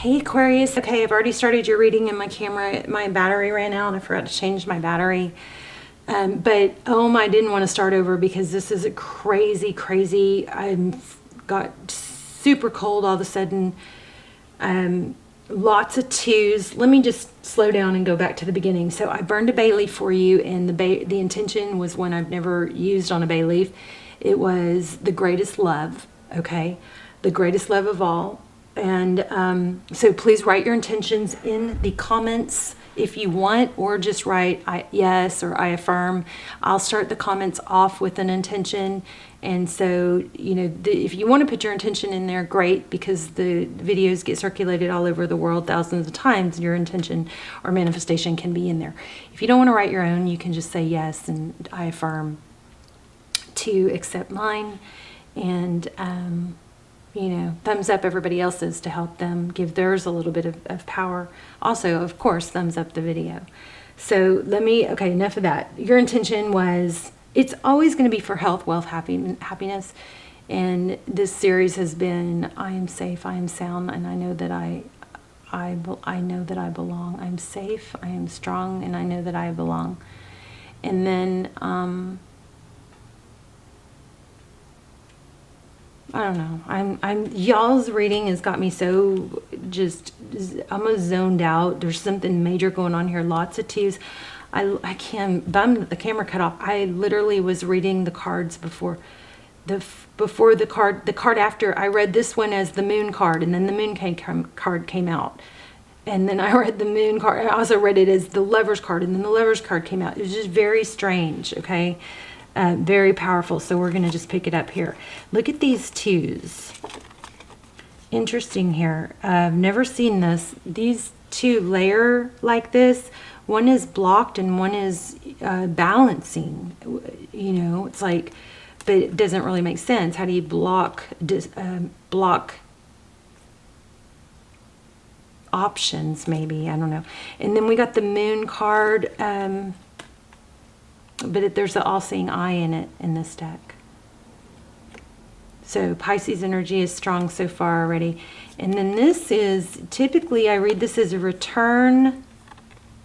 Hey Aquarius, okay, I've already started your reading and my battery ran out. I forgot to change my battery. But I didn't want to start over because this is a crazy. Got super cold all of a sudden. Lots of twos. Let me just slow down and go back to the beginning. So I burned a bay leaf for you, and the intention was one I've never used on a bay leaf. It was the greatest love, okay? The greatest love of all. And so please write your intentions in the comments if you want, or just write yes or I affirm. I'll start the comments off with an intention. And so, if you want to put your intention in there, great, because the videos get circulated all over the world thousands of times. Your intention or manifestation can be in there. If you don't want to write your own, you can just say yes and I affirm to accept mine. And thumbs up everybody else's to help them give theirs a little bit of power. Also, of course, thumbs up the video. So okay, enough of that. Your intention was, it's always going to be for health, wealth, happiness. And this series has been, I am safe, I am sound, and I know that I know that I belong. I'm safe, I am strong, and I know that I belong. And then, I don't know. Y'all's reading has got me so just almost zoned out. There's something major going on here. Lots of twos. I can't. The camera cut off. I literally was reading the cards before the card after. I read this one as the moon card, and then the moon card came out, and then I read the moon card. I also read it as the Lover's card, and then the Lover's card came out. It was just very strange. Okay. Very powerful. So we're going to just pick it up here. Look at these twos. Interesting here. I've never seen this. These two layer like this. One is blocked and one is balancing. It's like, but it doesn't really make sense. How do you block options? Maybe, I don't know. And then we got the moon card. But there's an all-seeing eye in it in this deck. So Pisces energy is strong so far already. And then this is, typically I read this as a return,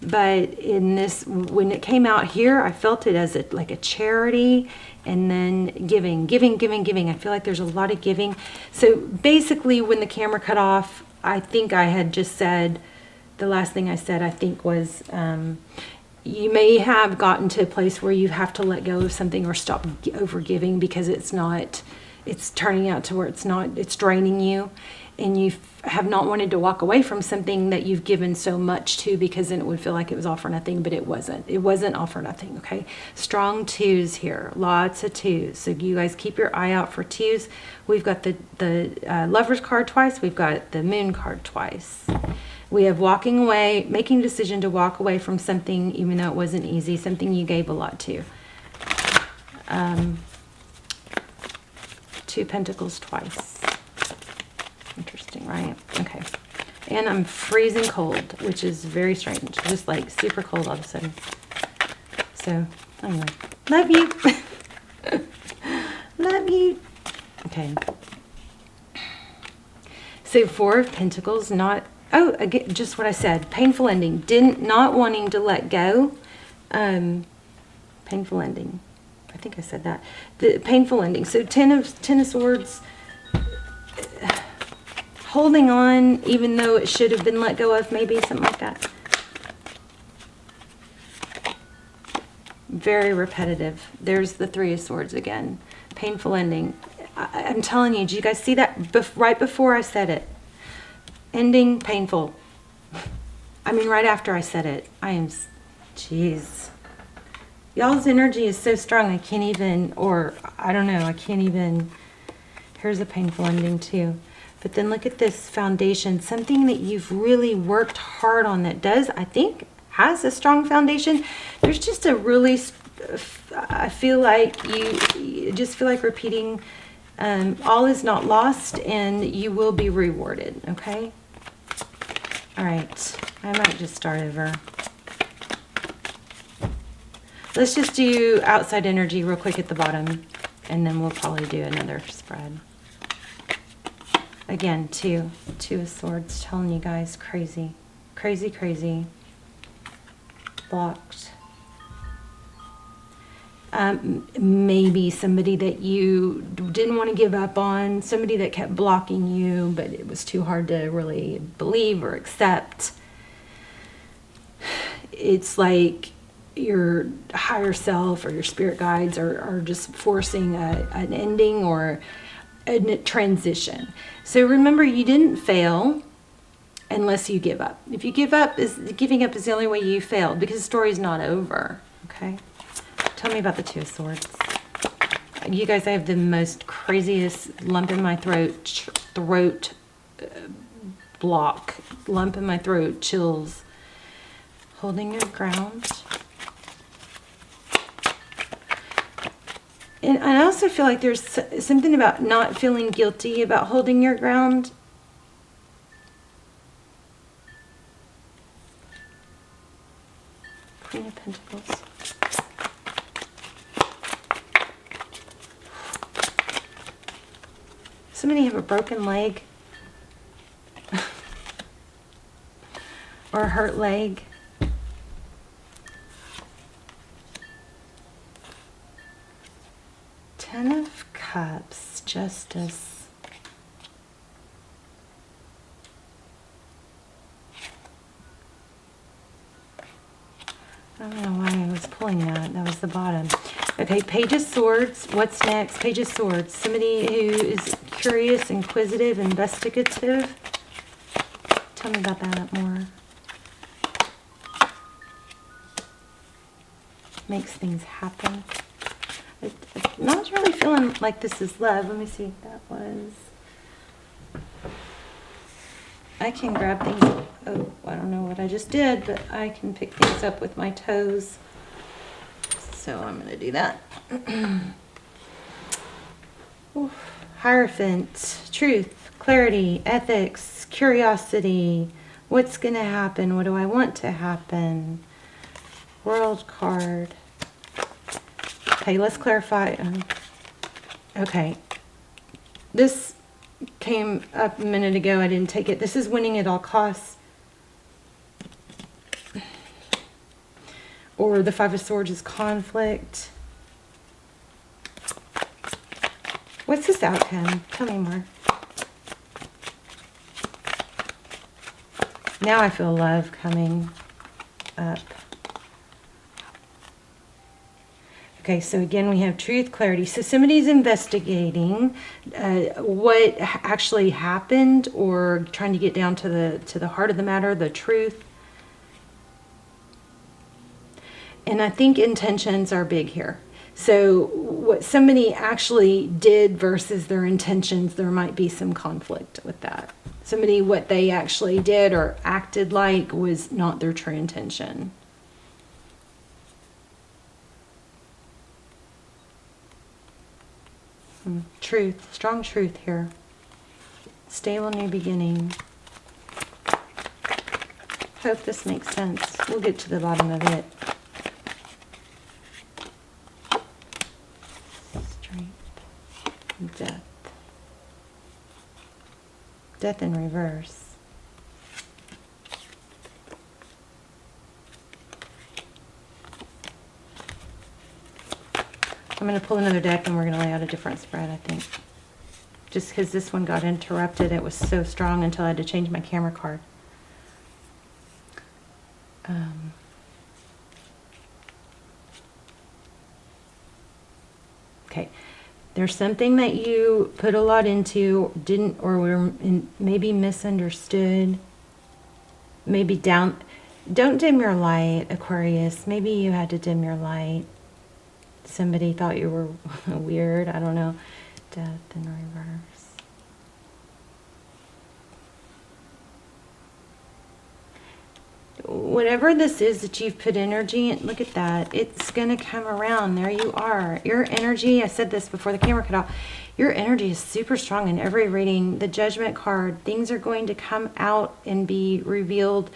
but in this, when it came out here, I felt it as like a charity, and then giving. I feel like there's a lot of giving. So basically when the camera cut off, I think I had just said, the last thing I said I think was, you may have gotten to a place where you have to let go of something or stop over giving because it's turning out to where it's draining you, and you have not wanted to walk away from something that you've given so much to, because then it would feel like it was all for nothing, but it wasn't all for nothing. Okay, strong twos here, lots of twos. So you guys keep your eye out for twos. We've got the Lover's card twice. We've got the Moon card twice. We have walking away, making a decision to walk away from something, even though it wasn't easy, something you gave a lot to. Two Pentacles twice. Interesting, right? Okay. And I'm freezing cold, which is very strange. Just like super cold all of a sudden. So, anyway. Love you. Love you. Okay. So Four of Pentacles, again, just what I said. Painful ending. Not wanting to let go. Painful ending. I think I said that. The painful ending. So Ten of Swords. Holding on, even though it should have been let go of, maybe something like that. Very repetitive. There's the Three of Swords again. Painful ending. I'm telling you, did you guys see that right before I said it? Ending painful. I mean, right after I said it. Jeez. Y'all's energy is so strong, I can't even, here's a painful ending too. But then look at this foundation, something that you've really worked hard on that I think, has a strong foundation. There's just I feel like you just feel like repeating, all is not lost and you will be rewarded, okay? All right, I might just start over. Let's just do outside energy real quick at the bottom, and then we'll probably do another spread. again, two of swords, telling you guys, crazy, crazy, crazy, blocked. Maybe somebody that you didn't want to give up on, somebody that kept blocking you, but it was too hard to really believe or accept. It's like your higher self or your spirit guides are just forcing an ending or a transition. So remember, you didn't fail unless you give up. If you give up, giving up is the only way you failed, because the story's not over. Okay? Tell me about the Two of Swords. You guys, I have the most craziest lump in my throat, block, lump in my throat, chills. Holding your ground. And I also feel like there's something about not feeling guilty about holding your ground. Queen of Pentacles. Somebody have a broken leg or a hurt leg. Ten of Cups, Justice. I don't know why I was pulling that. That was the bottom. Okay, Page of Swords. What's next? Page of Swords. Somebody who is curious, inquisitive, investigative. Tell me about that more. Makes things happen. I'm not really feeling like this is love. Let me see if that was. I can grab things. Oh, I don't know what I just did, but I can pick things up with my toes. So I'm going to do that. Oof. Hierophant, truth, clarity, ethics, curiosity. What's going to happen? What do I want to happen? World card. Okay, let's clarify. Okay. This came up a minute ago. I didn't take it. This is winning at all costs. Or the Five of Swords is conflict. What's this outcome? Tell me more. Now I feel love coming up. Okay, so again we have truth, clarity. So somebody's investigating what actually happened, or trying to get down to the heart of the matter, the truth. And I think intentions are big here. So what somebody actually did versus their intentions, there might be some conflict with that. Somebody, what they actually did or acted like was not their true intention. Truth, strong truth here. Stable new beginning. Hope this makes sense. We'll get to the bottom of it. Death. Death in reverse. I'm going to pull another deck and we're going to lay out a different spread, I think. Just because this one got interrupted, it was so strong until I had to change my camera card. Okay. There's something that you put a lot into, didn't, or were maybe misunderstood. Maybe down. Don't dim your light, Aquarius. Maybe you had to dim your light. Somebody thought you were weird. I don't know. Death in reverse. Whatever this is that you've put energy in, look at that. It's going to come around. There you are. Your energy, I said this before the camera cut off, your energy is super strong in every reading. The Judgment card, things are going to come out and be revealed.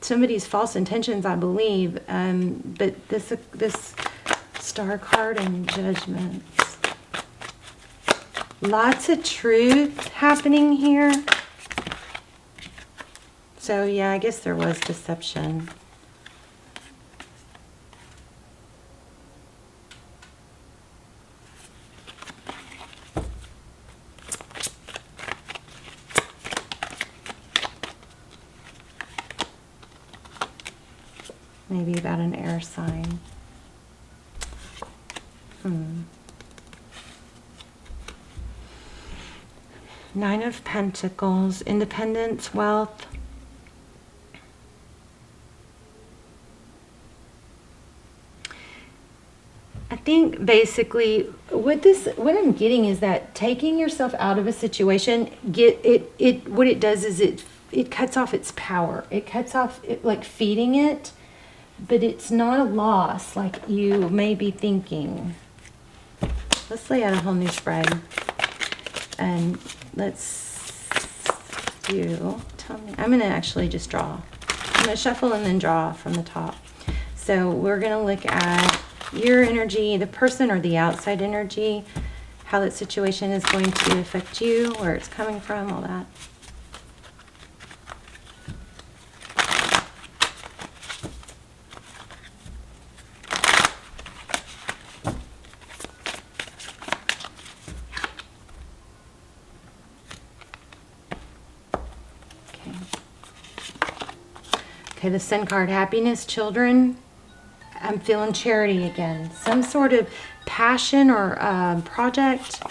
Somebody's false intentions, I believe. But this Star card and Judgment. Lots of truth happening here. So yeah, I guess there was deception. Maybe about an air sign. Nine of Pentacles, independence, wealth. I think basically what I'm getting is that taking yourself out of a situation, what it does is it cuts off its power. It cuts off it, like feeding it, but it's not a loss like you may be thinking. Let's lay out a whole new spread. And let's do, tell me, I'm going to actually just draw. I'm going to shuffle and then draw from the top. So we're going to look at your energy, the person or the outside energy, how that situation is going to affect you, where it's coming from, all that. Okay, the Sun card, happiness, children. I'm feeling charity again. Some sort of passion or project.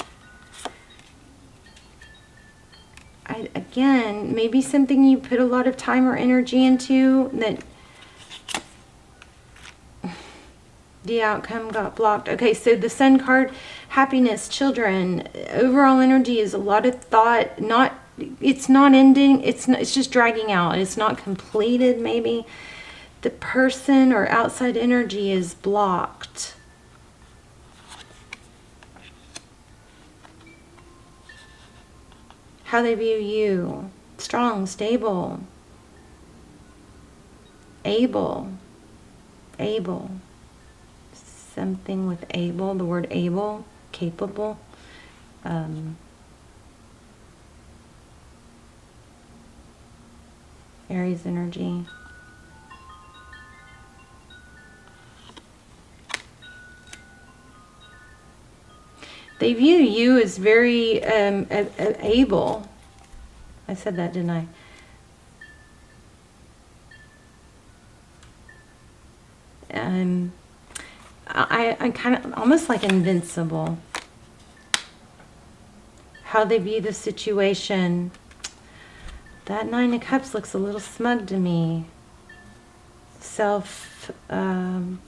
Again, maybe something you put a lot of time or energy into that the outcome got blocked. Okay, so the Sun card, happiness, children. Overall energy is a lot of thought. It's not ending. It's just dragging out. It's not completed, maybe. The person or outside energy is blocked. How they view you. Strong, stable, able. Something with able, the word able, capable. Aries energy. They view you as very able. I said that, didn't I? I'm kind of almost like invincible. How they view the situation. That Nine of Cups looks a little smug to me. Somebody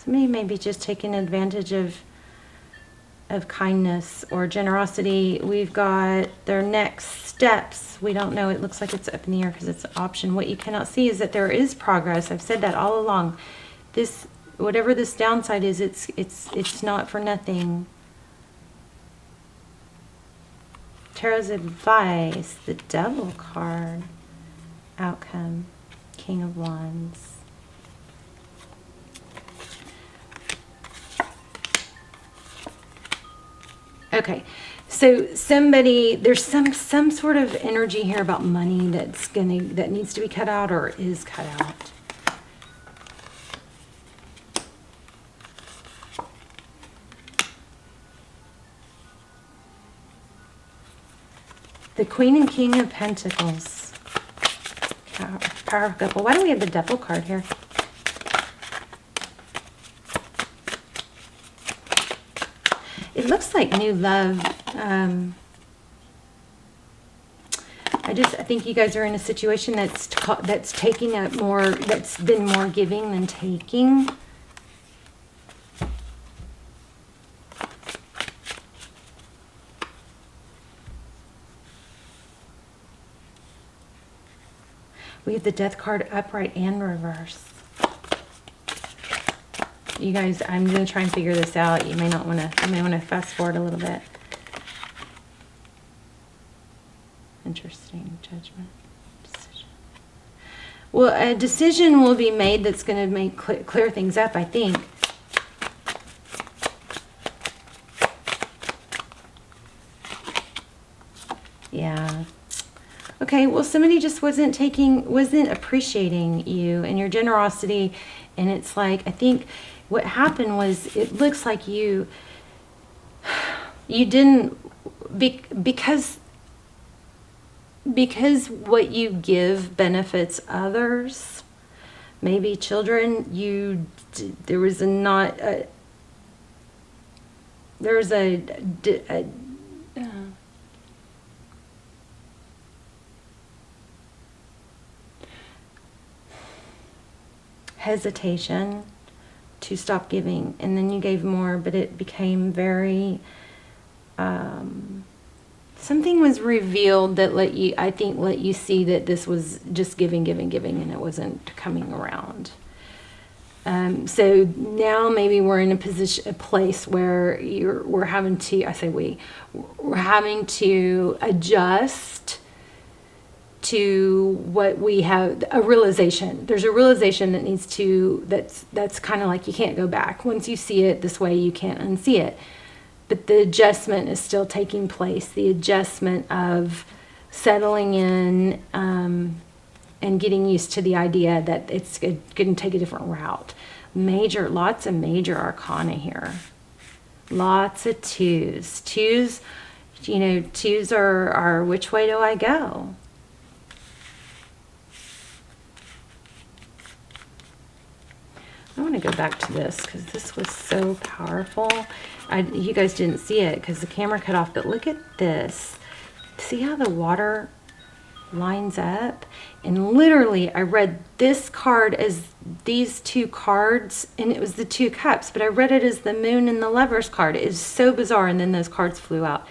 may be just taking advantage of kindness or generosity. We've got their next steps. We don't know. It looks like it's up in the air because it's an option. What you cannot see is that there is progress. I've said that all along. This, whatever this downside is, it's not for nothing. Tarot's advice, the Devil card, outcome, King of Wands. Okay, so there's some sort of energy here about money that needs to be cut out or is cut out. The Queen and King of Pentacles. Power couple. Why do we have the Devil card here? It looks like new love. I think you guys are in a situation that's taking up more, that's been more giving than taking. We have the Death card upright and reverse. You guys, I'm going to try and figure this out. You may want to fast forward a little bit. Interesting. Judgment. Decision. Well, a decision will be made that's going to clear things up, I think. Okay, well, somebody just wasn't appreciating you and your generosity. And it's like, I think what happened was, it looks like you didn't, because what you give benefits others, maybe children, there was hesitation to stop giving, and then you gave more, but it became very, something was revealed that let you see that this was just giving, and it wasn't coming around. So now maybe we're in a place where we're having to adjust to what we have, a realization. There's a realization that's kind of like, you can't go back. Once you see it this way, you can't unsee it. But the adjustment is still taking place. The adjustment of settling in, and getting used to the idea that it's going to take a different route. Lots of major arcana here. Lots of twos. Twos are which way do I go? I want to go back to this because this was so powerful. You guys didn't see it because the camera cut off, but look at this. See how the water lines up? And literally, I read this card as these two cards, and it was the two cups, but I read it as the moon and the lovers card. It is so bizarre, and then those cards flew out.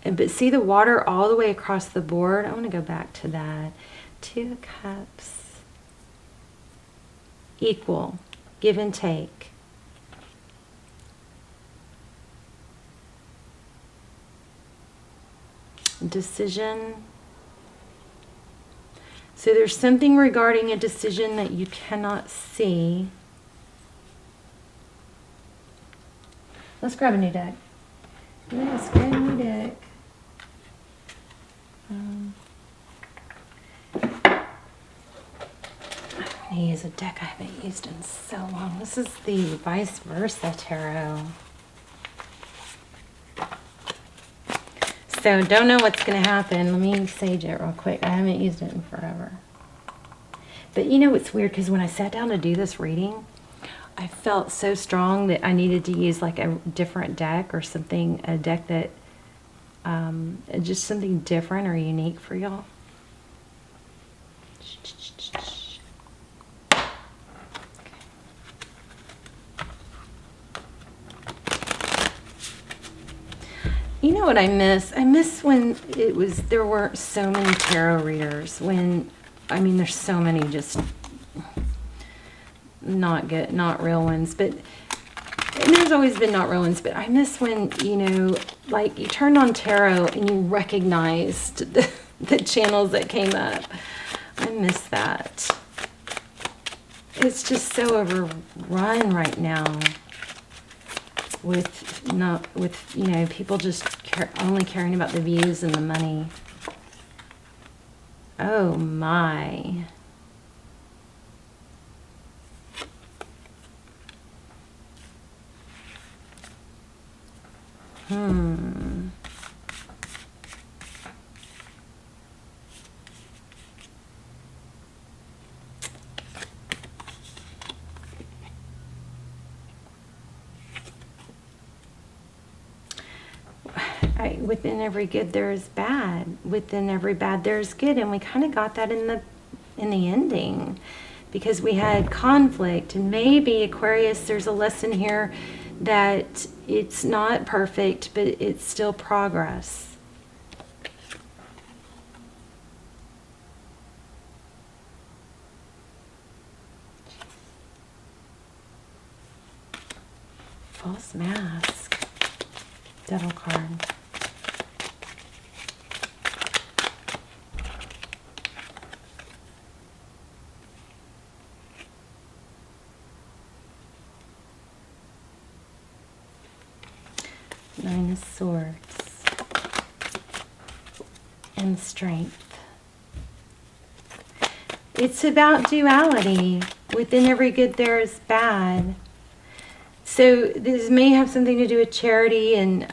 But see the water all the way across the board? I want to go back to that. Two cups. Equal. Give and take. Decision. So there's something regarding a decision that you cannot see. Let's grab a new deck. Let's grab a new deck. I'm going to use a deck I haven't used in so long. This is the Vice Versa Tarot. So don't know what's going to happen. Let me sage it real quick. I haven't used it in forever. But you know what's weird? Because when I sat down to do this reading, I felt so strong that I needed to use like a different deck or something, a deck that, just something different or unique for y'all. You know what I miss? I miss when there weren't so many tarot readers. There's so many just not real ones, but and there's always been not real ones, but I miss when, like you turned on tarot and you recognized the channels that came up. I miss that. It's just so overrun right now with people just only caring about the views and the money. Oh my. Within every good there is bad. Within every bad there is good, and we kind of got that in the ending, because we had conflict. And maybe Aquarius, there's a lesson here that it's not perfect, but it's still progress. False mask. Devil card. Nine of Swords and Strength. It's about duality. Within every good there is bad. So this may have something to do with charity and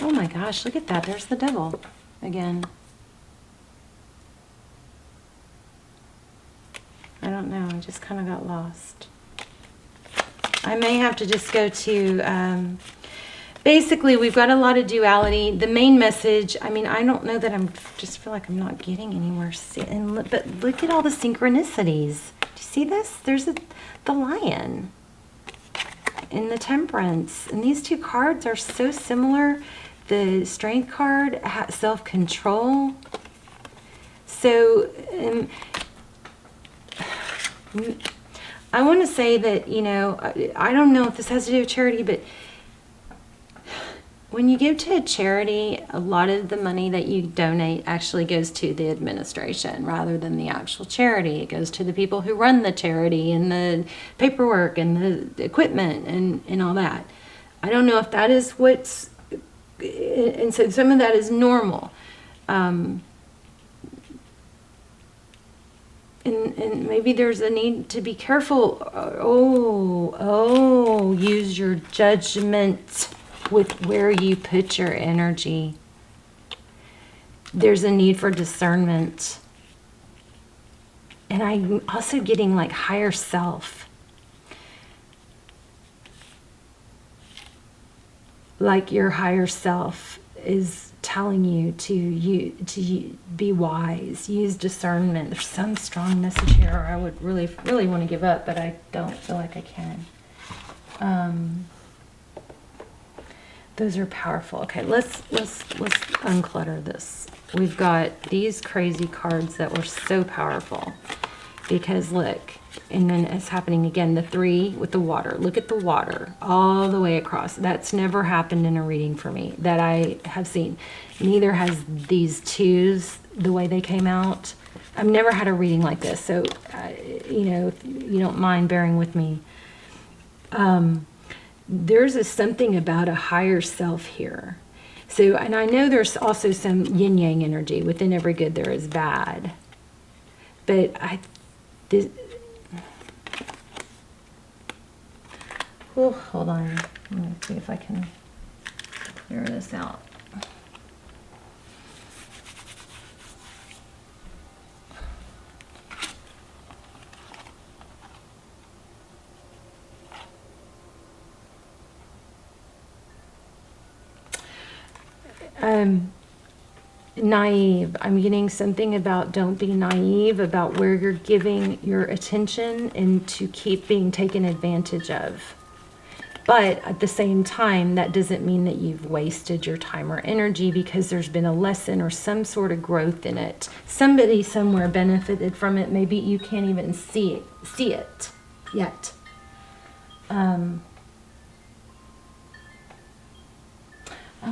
oh my gosh, look at that. There's the devil again. I don't know. I just kind of got lost. I may have to just go to, basically, we've got a lot of duality. The main message, I mean, I don't know that just feel like I'm not getting anywhere. But look at all the synchronicities. Do you see this? There's the lion and the temperance. And these two cards are so similar. The strength card, self-control. So, I want to say that, you know, I don't know if this has to do with charity, but when you give to a charity, a lot of the money that you donate actually goes to the administration rather than the actual charity. It goes to the people who run the charity and the paperwork and the equipment and all that. I don't know if that is what's, and so some of that is normal. And maybe there's a need to be careful. Use your judgment with where you put your energy. There's a need for discernment. And I'm also getting like higher self. Like your higher self is telling you to be wise, use discernment. There's some strong message here, or I would really want to give up, but I don't feel like I can. Those are powerful. Okay, let's unclutter this. We've got these crazy cards that were so powerful because look, and then it's happening again. The 3 with the water. Look at the water all the way across. That's never happened in a reading for me that I have seen. Neither has these 2s the way they came out. I've never had a reading like this. So, you know, if you don't mind bearing with me. There's something about a higher self here. So, and I know there's also some yin-yang energy. Within every good there is bad. But hold on. Let me see if I can clear this out. Naive. I'm getting something about don't be naive about where you're giving your attention and to keep being taken advantage of. But at the same time, that doesn't mean that you've wasted your time or energy because there's been a lesson or some sort of growth in it. Somebody somewhere benefited from it. Maybe you can't even see it yet. I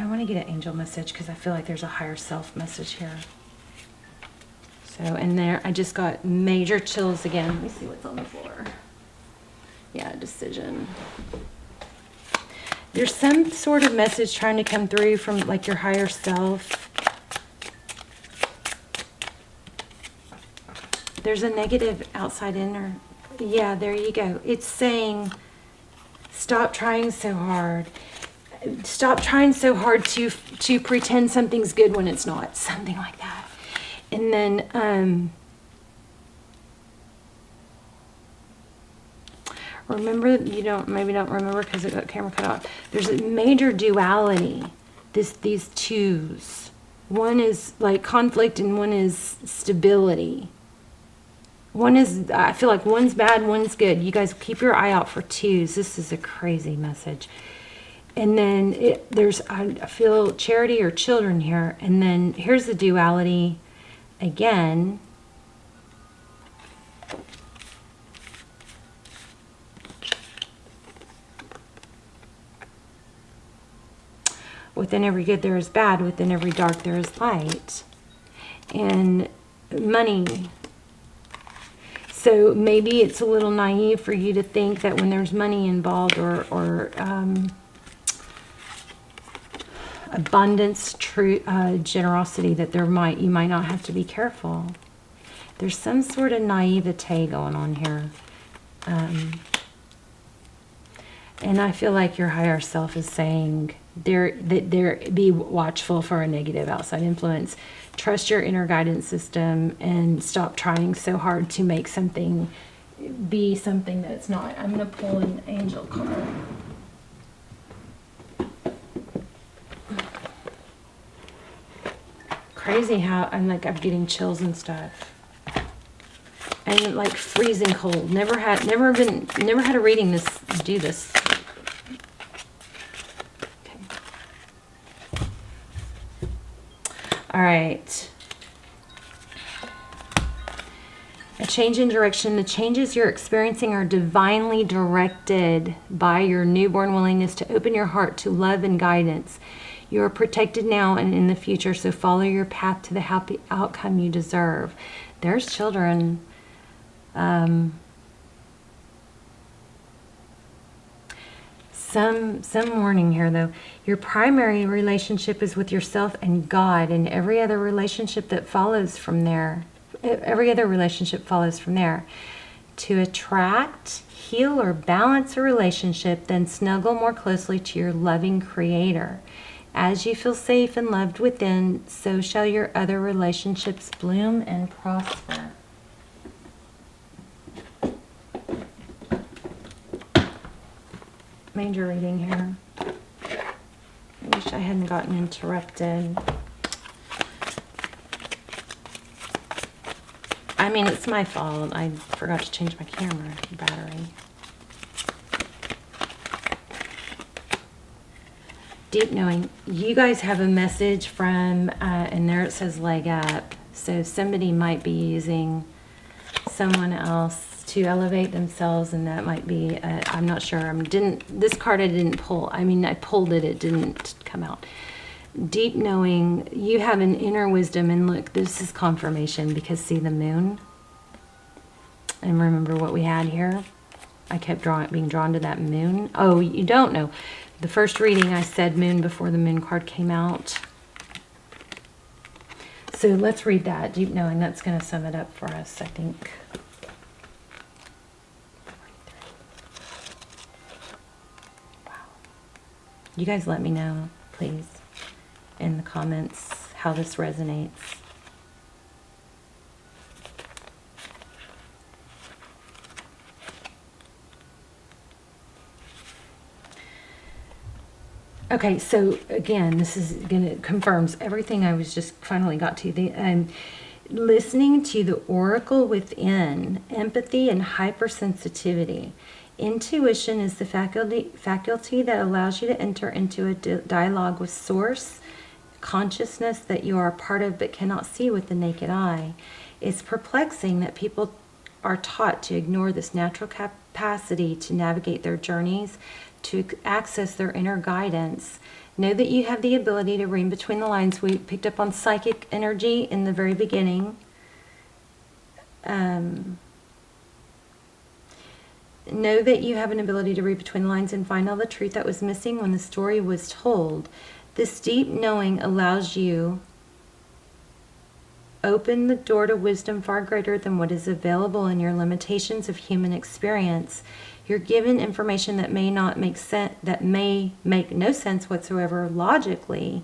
want to get an angel message because I feel like there's a higher self message here. So, and there, I just got major chills again. Let me see what's on the floor. Yeah, decision. There's some sort of message trying to come through from like your higher self. There's a negative outside inner. Yeah, there you go. It's saying, stop trying so hard. Stop trying so hard to pretend something's good when it's not. Something like that. And then, remember, maybe don't remember because it got camera cut off. There's a major duality. These 2s. One is like conflict and one is stability. One is, I feel like one's bad, one's good. You guys keep your eye out for 2s. This is a crazy message. And then I feel charity or children here. And then here's the duality again. Within every good there is bad. Within every dark there is light. And money. So maybe it's a little naive for you to think that when there's money involved or abundance, generosity, that you might not have to be careful. There's some sort of naivete going on here. And I feel like your higher self is saying be watchful for a negative outside influence. Trust your inner guidance system and stop trying so hard to make something be something that's not. I'm going to pull an angel card. Crazy how I'm getting chills and stuff. And like freezing cold. Never had a reading do this. Okay. All right. A change in direction. The changes you're experiencing are divinely directed by your newborn willingness to open your heart to love and guidance. You are protected now and in the future, so follow your path to the happy outcome you deserve. There's children. Some warning here, though. Your primary relationship is with yourself and God, and every other relationship follows from there. To attract, heal, or balance a relationship, then snuggle more closely to your loving Creator. As you feel safe and loved within, so shall your other relationships bloom and prosper. Major reading here. I wish I hadn't gotten interrupted. I mean, it's my fault. I forgot to change my camera battery. Deep knowing. You guys have a message from, and there it says leg up. So somebody might be using someone else to elevate themselves, and that might be, I'm not sure. This card I didn't pull. I mean, I pulled it. It didn't come out. Deep knowing. You have an inner wisdom, and look, this is confirmation because see the moon? And remember what we had here? I kept being drawn to that moon. Oh, you don't know. The first reading I said moon before the moon card came out. So let's read that. Deep knowing. That's going to sum it up for us, I think. Wow. You guys let me know, please, in the comments how this resonates. Okay, so again, this is confirms everything I was just finally got to. Listening to the oracle within, empathy and hypersensitivity. Intuition is the faculty that allows you to enter into a dialogue with source, consciousness that you are a part of but cannot see with the naked eye. It's perplexing that people are taught to ignore this natural capacity to navigate their journeys, to access their inner guidance. Know that you have the ability to read between the lines. We picked up on psychic energy in the very beginning. Know that you have an ability to read between the lines and find all the truth that was missing when the story was told. This deep knowing allows you open the door to wisdom far greater than what is available in your limitations of human experience. You're given information that may not make sense, that may make no sense whatsoever logically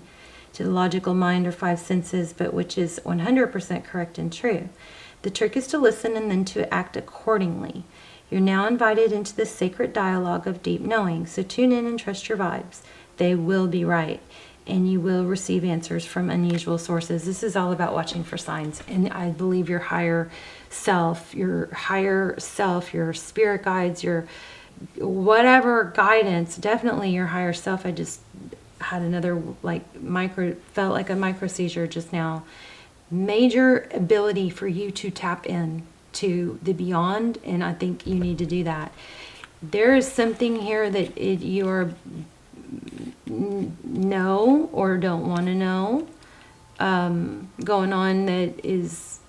to the logical mind or five senses, but which is 100% correct and true. The trick is to listen and then to act accordingly. You're now invited into the sacred dialogue of deep knowing, so tune in and trust your vibes. They will be right, and you will receive answers from unusual sources. This is all about watching for signs, and I believe your higher self, your spirit guides, your whatever guidance, definitely your higher self. I just had another felt like a micro seizure just now. Major ability for you to tap in to the beyond, and I think you need to do that. There is something here that you're know or don't want to know going on that is